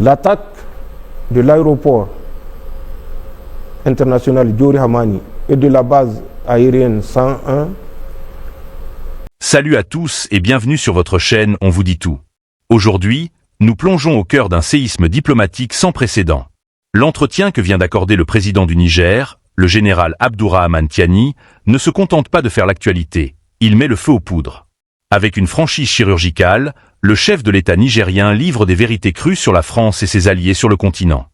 L'attaque de l'aéroport international Diori Hamani et de la base aérienne 101. Salut à tous et bienvenue sur votre chaîne On vous dit tout. Aujourd'hui, nous plongeons au cœur d'un séisme diplomatique sans précédent. L'entretien que vient d'accorder le président du Niger, le général Abdourahmane Tiani, ne se contente pas de faire l'actualité, il met le feu aux poudres. Avec une franchise chirurgicale, le chef de l'État nigérien livre des vérités crues sur la France et ses alliés sur le continent.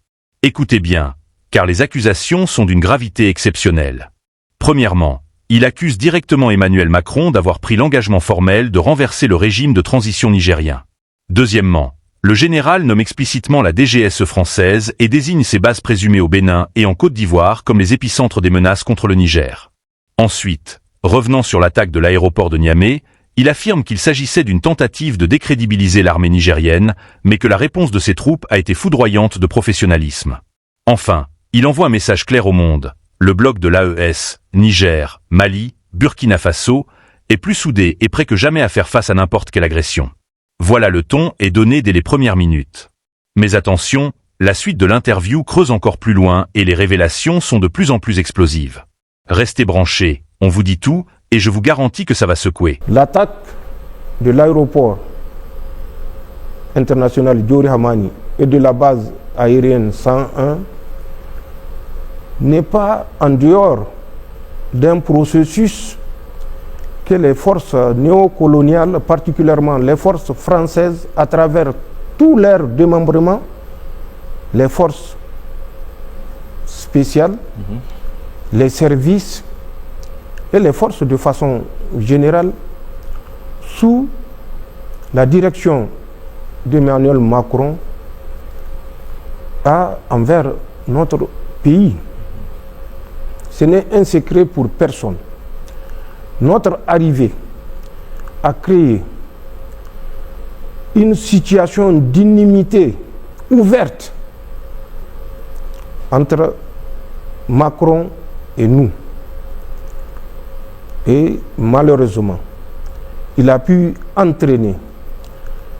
Écoutez bien, car les accusations sont d'une gravité exceptionnelle. Premièrement, il accuse directement Emmanuel Macron d'avoir pris l'engagement formel de renverser le régime de transition nigérien. Deuxièmement, le général nomme explicitement la DGSE française et désigne ses bases présumées au Bénin et en Côte d'Ivoire comme les épicentres des menaces contre le Niger. Ensuite, revenant sur l'attaque de l'aéroport de Niamey, il affirme qu'il s'agissait d'une tentative de décrédibiliser l'armée nigérienne, mais que la réponse de ses troupes a été foudroyante de professionnalisme. Enfin, il envoie un message clair au monde. Le bloc de l'AES, Niger, Mali, Burkina Faso, est plus soudé et prêt que jamais à faire face à n'importe quelle agression. Voilà, le ton est donné dès les premières minutes. Mais attention, la suite de l'interview creuse encore plus loin et les révélations sont de plus en plus explosives. Restez branchés, on vous dit tout, et je vous garantis que ça va secouer. L'attaque de l'aéroport international Diori Hamani et de la base aérienne 101 n'est pas en dehors d'un processus que les forces néocoloniales, particulièrement les forces françaises, à travers tout leur démembrement, les forces spéciales, les services et les forces de façon générale, sous la direction d'Emmanuel Macron, a envers notre pays. Ce n'est un secret pour personne. Notre arrivée a créé une situation d'inimitié ouverte entre Macron et nous. Et malheureusement, il a pu entraîner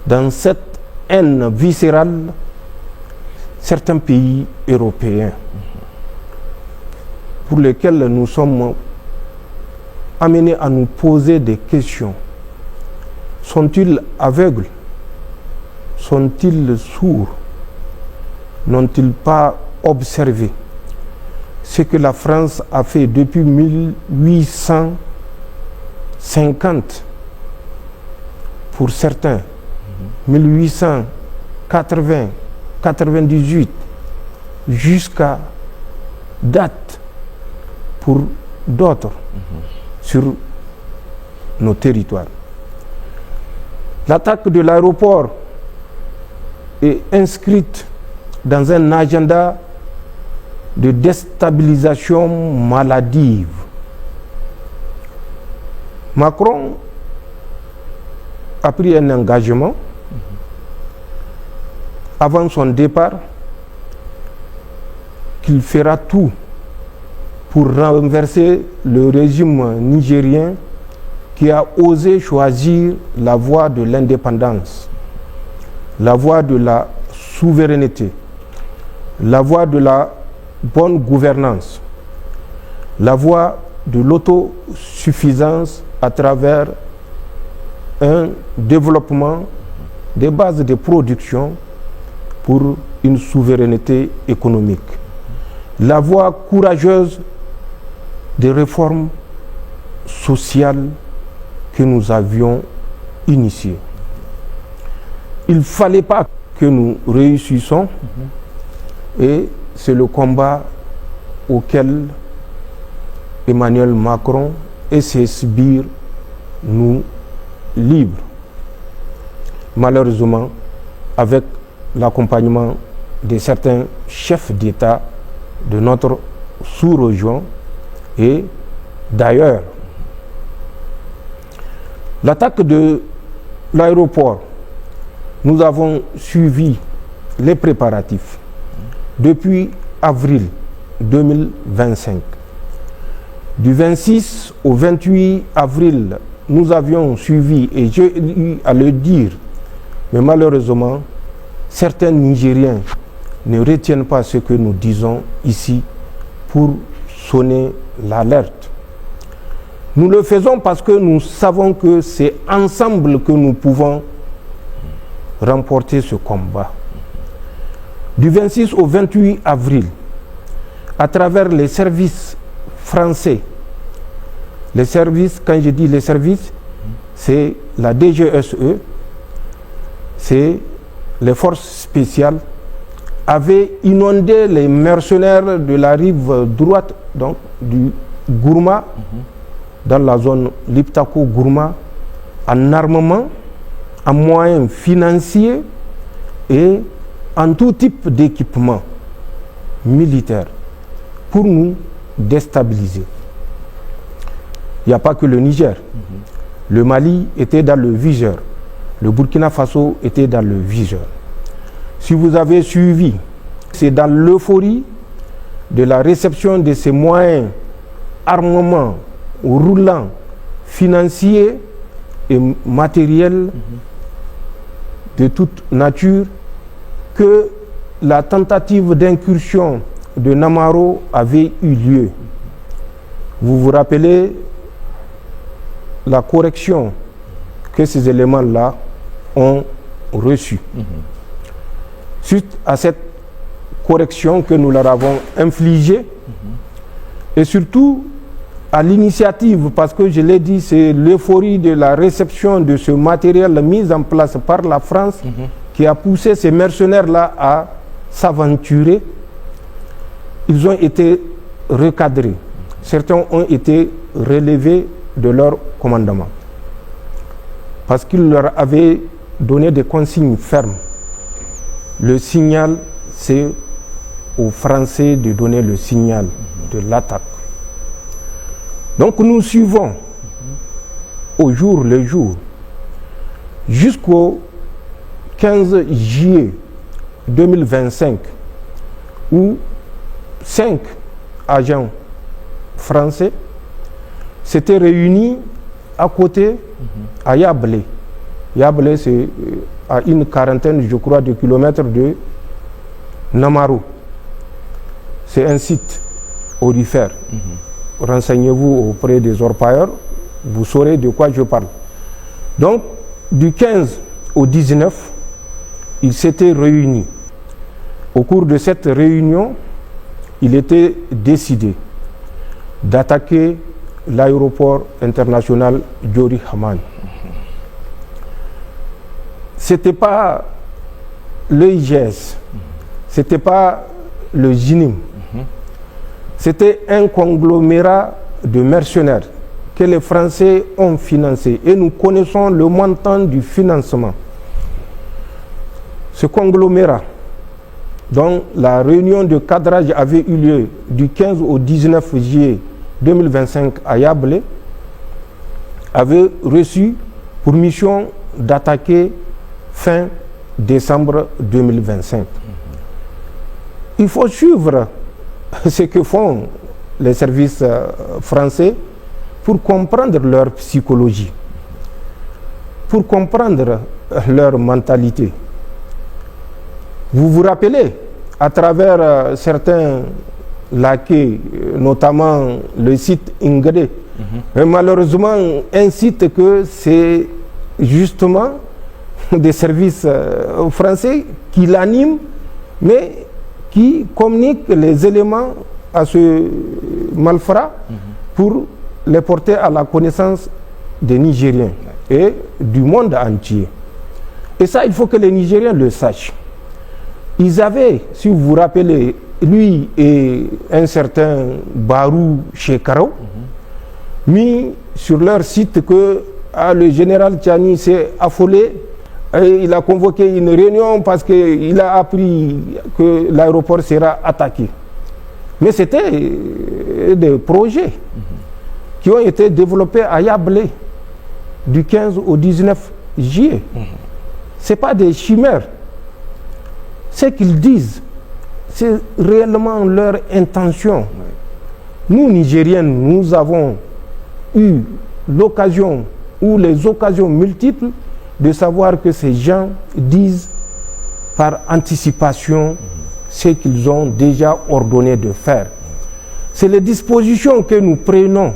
dans cette haine viscérale certains pays européens pour lesquels nous sommes amenés à nous poser des questions. Sont-ils aveugles? Sont-ils sourds? N'ont-ils pas observé ce que la France a fait depuis 1850 pour certains, 1880, 98, jusqu'à date pour d'autres sur nos territoires. L'attaque de l'aéroport est inscrite dans un agenda de déstabilisation maladive. Macron a pris un engagement avant son départ qu'il fera tout pour renverser le régime nigérien qui a osé choisir la voie de l'indépendance, la voie de la souveraineté, la voie de la bonne gouvernance, la voie de l'autosuffisance à travers un développement des bases de production pour une souveraineté économique, la voie courageuse des réformes sociales que nous avions initiées. Il ne fallait pas que nous réussissions et c'est le combat auquel Emmanuel Macron et ses sbires nous livrent. Malheureusement, avec l'accompagnement de certains chefs d'État de notre sous-région et d'ailleurs. L'attaque de l'aéroport, nous avons suivi les préparatifs depuis avril 2025. Du 26 au 28 avril, nous avions suivi, et j'ai eu à le dire, mais malheureusement, certains Nigériens ne retiennent pas ce que nous disons ici pour sonner l'alerte. Nous le faisons parce que nous savons que c'est ensemble que nous pouvons remporter ce combat. Du 26 au 28 avril, à travers les services français, les services, quand je dis les services, c'est la DGSE, c'est les forces spéciales, avaient inondé les mercenaires de la rive droite, donc du Gourma, dans la zone Liptako-Gourma, en armement, en moyens financiers et en tout type d'équipement militaire pour nous déstabiliser. Il n'y a pas que le Niger. Le Mali était dans le viseur. Le Burkina Faso était dans le viseur. Si vous avez suivi, c'est dans l'euphorie de la réception de ces moyens, armements, roulants, financiers et matériels de toute nature que la tentative d'incursion de Namaro avait eu lieu. Vous vous rappelez la correction que ces éléments-là ont reçue. Suite à cette correction que nous leur avons infligée, et surtout à l'initiative, parce que je l'ai dit, c'est l'euphorie de la réception de ce matériel mis en place par la France qui a poussé ces mercenaires-là à s'aventurer. Ils ont été recadrés. Certains ont été relevés de leur commandement parce qu'ils leur avaient donné des consignes fermes. Le signal, c'est aux Français de donner le signal de l'attaque. Donc nous suivons au jour le jour jusqu'au 15 juillet 2025 où 5 agents français s'étaient réunis à côté à Yablé. Yablé, c'est à une quarantaine, je crois, de kilomètres de Namaro. C'est un site aurifère. Renseignez-vous auprès des orpailleurs, vous saurez de quoi je parle. Donc, du 15 au 19, ils s'étaient réunis. Au cours de cette réunion, il était décidé d'attaquer l'aéroport international Diori Hamani. Ce n'était pas l'EIGS, ce n'était pas le JINIM, c'était un conglomérat de mercenaires que les Français ont financé et nous connaissons le montant du financement. Ce conglomérat, dont la réunion de cadrage avait eu lieu du 15 au 19 juillet 2025 à Yablé, avait reçu pour mission d'attaquer fin décembre 2025. Il faut suivre ce que font les services français pour comprendre leur psychologie, pour comprendre leur mentalité. Vous vous rappelez, à travers certains laquais, notamment le site Ingade, mais malheureusement un site que c'est justement des services français qui l'animent, mais qui communiquent les éléments à ce malfrat pour les porter à la connaissance des Nigériens et du monde entier. Et ça, il faut que les Nigériens le sachent. Ils avaient, si vous vous rappelez, lui et un certain Barou Shekaro, mis sur leur site que le général Tchani s'est affolé et il a convoqué une réunion parce qu'il a appris que l'aéroport sera attaqué. Mais c'était des projets qui ont été développés à Yablé du 15 au 19 juillet. Ce n'est pas des chimères. Ce qu'ils disent, c'est réellement leur intention. Nous, Nigériens, nous avons eu l'occasion ou les occasions multiples de savoir que ces gens disent par anticipation ce qu'ils ont déjà ordonné de faire. C'est les dispositions que nous prenons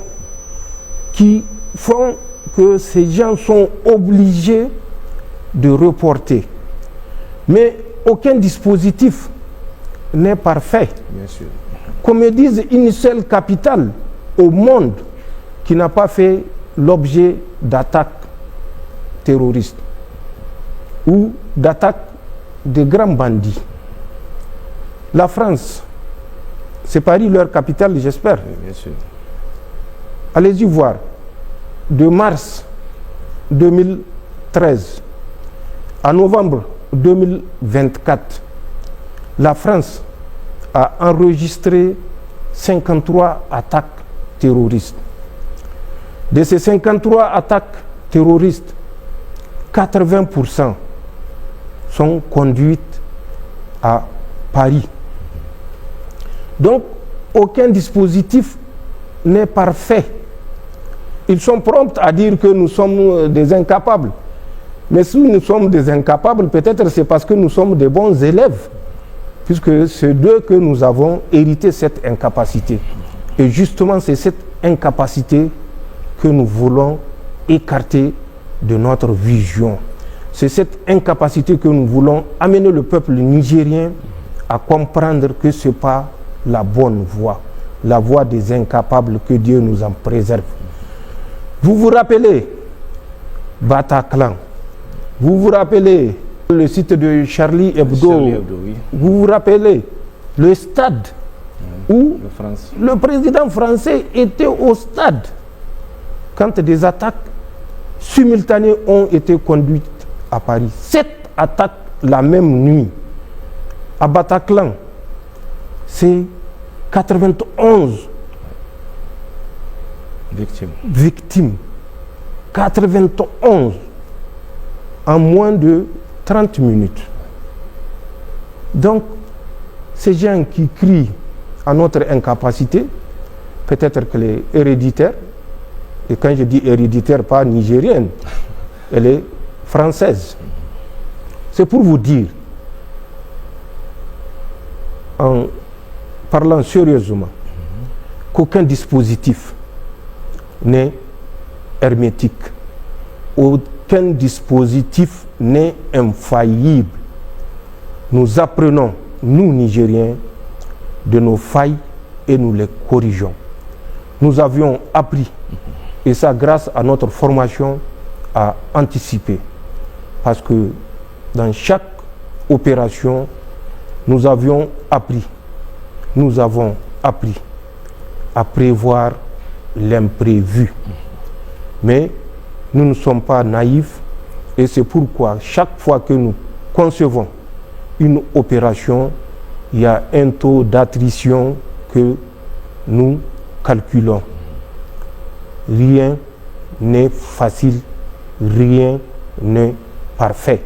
qui font que ces gens sont obligés de reporter. Mais aucun dispositif n'est parfait. Bien sûr. Qu'on me dise une seule capitale au monde qui n'a pas fait l'objet d'attaques terroristes ou d'attaques de grands bandits. La France, c'est Paris leur capitale, j'espère. Oui, bien sûr. Allez-y voir. De mars 2013 à novembre 2024, la France a enregistré 53 attaques terroristes. De ces 53 attaques terroristes, 80% sont conduites à Paris. Donc, aucun dispositif n'est parfait. Ils sont prompts à dire que nous sommes des incapables. Mais si nous sommes des incapables, peut-être c'est parce que nous sommes des bons élèves, puisque c'est d'eux que nous avons hérité cette incapacité. Et justement, c'est cette incapacité que nous voulons écarter de notre vision. C'est cette incapacité que nous voulons amener le peuple nigérien à comprendre que ce n'est pas la bonne voie, la voie des incapables, que Dieu nous en préserve. Vous vous rappelez Bataclan, vous vous rappelez le site de Charlie Hebdo, Oui. vous vous rappelez le stade où le président français était au stade quand des attaques simultanées ont été conduites à Paris. 7 attaques la même nuit. À Bataclan, c'est 91 victimes. 91 en moins de 30 minutes. Donc, ces gens qui crient à notre incapacité, peut-être qu'elle est héréditaire, et quand je dis héréditaire, pas nigérienne, elle est française. C'est pour vous dire, en parlant sérieusement, qu'aucun dispositif n'est hermétique, aucun dispositif n'est infaillible. Nous apprenons, nous Nigériens, de nos failles et nous les corrigeons. Nous avions appris, et ça grâce à notre formation, à anticiper. Parce que dans chaque opération, nous avons appris à prévoir l'imprévu. Mais nous ne sommes pas naïfs et c'est pourquoi chaque fois que nous concevons une opération, il y a un taux d'attrition que nous calculons. Rien n'est facile, rien n'est parfait.